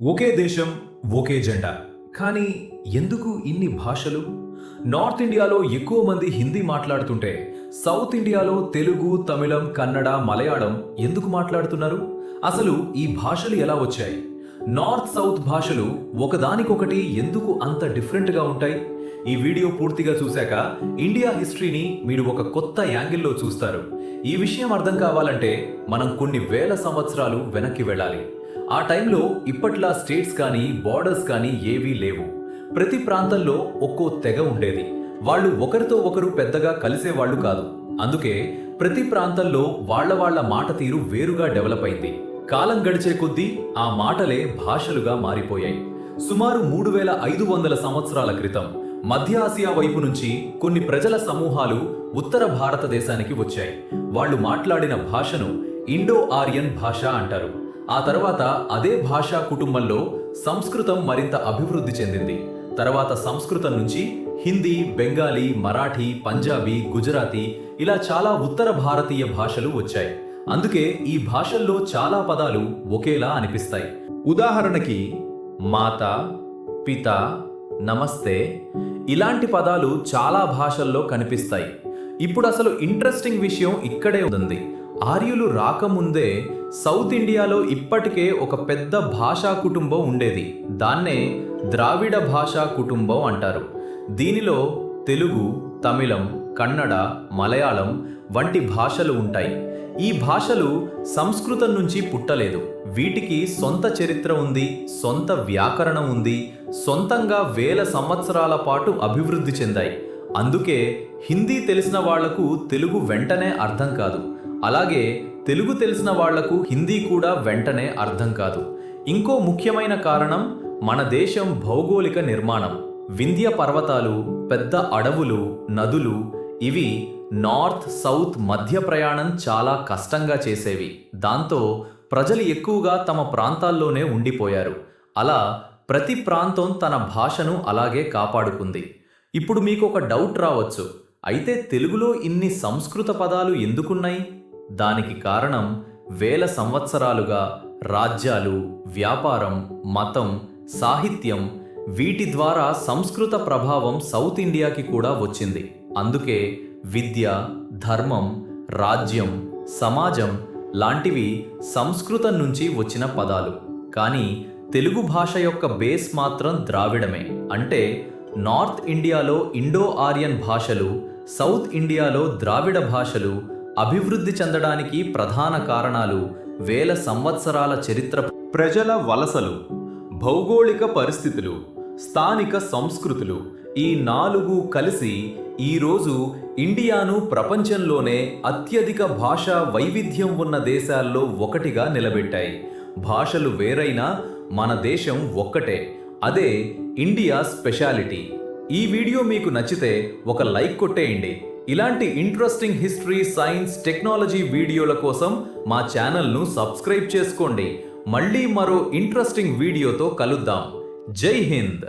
ఒకే దేశం ఒకే జెండా. కానీ ఎందుకు ఇన్ని భాషలు? నార్త్ ఇండియాలో ఎక్కువ మంది హిందీ మాట్లాడుతుంటే సౌత్ ఇండియాలో తెలుగు, తమిళం, కన్నడ, మలయాళం ఎందుకు మాట్లాడుతున్నారు? అసలు ఈ భాషలు ఎలా వచ్చాయి? నార్త్ సౌత్ భాషలు ఒకదానికొకటి ఎందుకు అంత డిఫరెంట్గా ఉంటాయి? ఈ వీడియో పూర్తిగా చూశాక ఇండియా హిస్టరీని మీరు ఒక కొత్త యాంగిల్లో చూస్తారు. ఈ విషయం అర్థం కావాలంటే మనం కొన్ని వేల సంవత్సరాలు వెనక్కి వెళ్ళాలి. ఆ టైంలో ఇప్పట్లా స్టేట్స్ కానీ బార్డర్స్ కానీ ఏవీ లేవు. ప్రతి ప్రాంతంలో ఒక్కో తెగ ఉండేది. వాళ్ళు ఒకరితో ఒకరు పెద్దగా కలిసేవాళ్లు కాదు. అందుకే ప్రతి ప్రాంతంలో వాళ్ళ మాట తీరు వేరుగా డెవలప్ అయింది. కాలం గడిచే కొద్దీ ఆ మాటలే భాషలుగా మారిపోయాయి. సుమారు 3500 సంవత్సరాల క్రితం మధ్య ఆసియా వైపు నుంచి కొన్ని ప్రజల సమూహాలు ఉత్తర భారతదేశానికి వచ్చాయి. వాళ్ళు మాట్లాడిన భాషను ఇండో ఆరియన్ భాష అంటారు. ఆ తర్వాత అదే భాషా కుటుంబంలో సంస్కృతం మరింత అభివృద్ధి చెందింది. తర్వాత సంస్కృతం నుంచి హిందీ, బెంగాలీ, మరాఠీ, పంజాబీ, గుజరాతీ ఇలా చాలా ఉత్తర భారతీయ భాషలు వచ్చాయి. అందుకే ఈ భాషల్లో చాలా పదాలు ఒకేలా అనిపిస్తాయి. ఉదాహరణకి మాత, పిత, నమస్తే ఇలాంటి పదాలు చాలా భాషల్లో కనిపిస్తాయి. ఇప్పుడు అసలు ఇంట్రెస్టింగ్ విషయం ఇక్కడే ఉంది. ఆర్యులు రాకముందే సౌత్ ఇండియాలో ఇప్పటికే ఒక పెద్ద భాషా కుటుంబం ఉండేది. దాన్నే ద్రావిడ భాషా కుటుంబం అంటారు. దీనిలో తెలుగు, తమిళం, కన్నడ, మలయాళం వంటి భాషలు ఉంటాయి. ఈ భాషలు సంస్కృతం నుంచి పుట్టలేదు. వీటికి సొంత చరిత్ర ఉంది, సొంత వ్యాకరణం ఉంది, సొంతంగా వేల సంవత్సరాల పాటు అభివృద్ధి చెందాయి. అందుకే హిందీ తెలిసిన వాళ్లకు తెలుగు వెంటనే అర్థం కాదు. అలాగే తెలుగు తెలిసిన వాళ్లకు హిందీ కూడా వెంటనే అర్థం కాదు. ఇంకో ముఖ్యమైన కారణం మన దేశం భౌగోళిక నిర్మాణం. వింధ్య పర్వతాలు, పెద్ద అడవులు, నదులు ఇవి నార్త్ సౌత్ మధ్య ప్రయాణం చాలా కష్టంగా చేసేవి. దాంతో ప్రజలు ఎక్కువగా తమ ప్రాంతాల్లోనే ఉండిపోయారు. అలా ప్రతి ప్రాంతం తన భాషను అలాగే కాపాడుకుంది. ఇప్పుడు మీకు ఒక డౌట్ రావచ్చు, అయితే తెలుగులో ఇన్ని సంస్కృత పదాలు ఎందుకున్నాయి? దానికి కారణం వేల సంవత్సరాలుగా రాజ్యాలు, వ్యాపారం, మతం, సాహిత్యం వీటి ద్వారా సంస్కృత ప్రభావం సౌత్ ఇండియాకి కూడా వచ్చింది. అందుకే విద్య, ధర్మం, రాజ్యం, సమాజం లాంటివి సంస్కృతం నుంచి వచ్చిన పదాలు. కానీ తెలుగు భాష యొక్క బేస్ మాత్రం ద్రావిడమే. అంటే నార్త్ ఇండియాలో ఇండో ఆరియన్ భాషలు, సౌత్ ఇండియాలో ద్రావిడ భాషలు అభివృద్ధి చెందడానికి ప్రధాన కారణాలు వేల సంవత్సరాల చరిత్ర, ప్రజల వలసలు, భౌగోళిక పరిస్థితులు, స్థానిక సంస్కృతులు ఈ 4 కలిసి ఈరోజు ఇండియాను ప్రపంచంలోనే అత్యధిక భాషా వైవిధ్యం ఉన్న దేశాల్లో ఒకటిగా నిలబెట్టాయి. భాషలు వేరైనా మన దేశం ఒక్కటే. అదే ఇండియా స్పెషాలిటీ. ఈ వీడియో మీకు నచ్చితే ఒక లైక్ కొట్టేయండి. ఇలాంటి ఇంట్రెస్టింగ్ హిస్టరీ, సైన్స్, టెక్నాలజీ వీడియోల కోసం మా ఛానల్ను సబ్స్క్రైబ్ చేసుకోండి. మళ్ళీ మరో ఇంట్రెస్టింగ్ వీడియోతో కలుద్దాం. జై హింద్.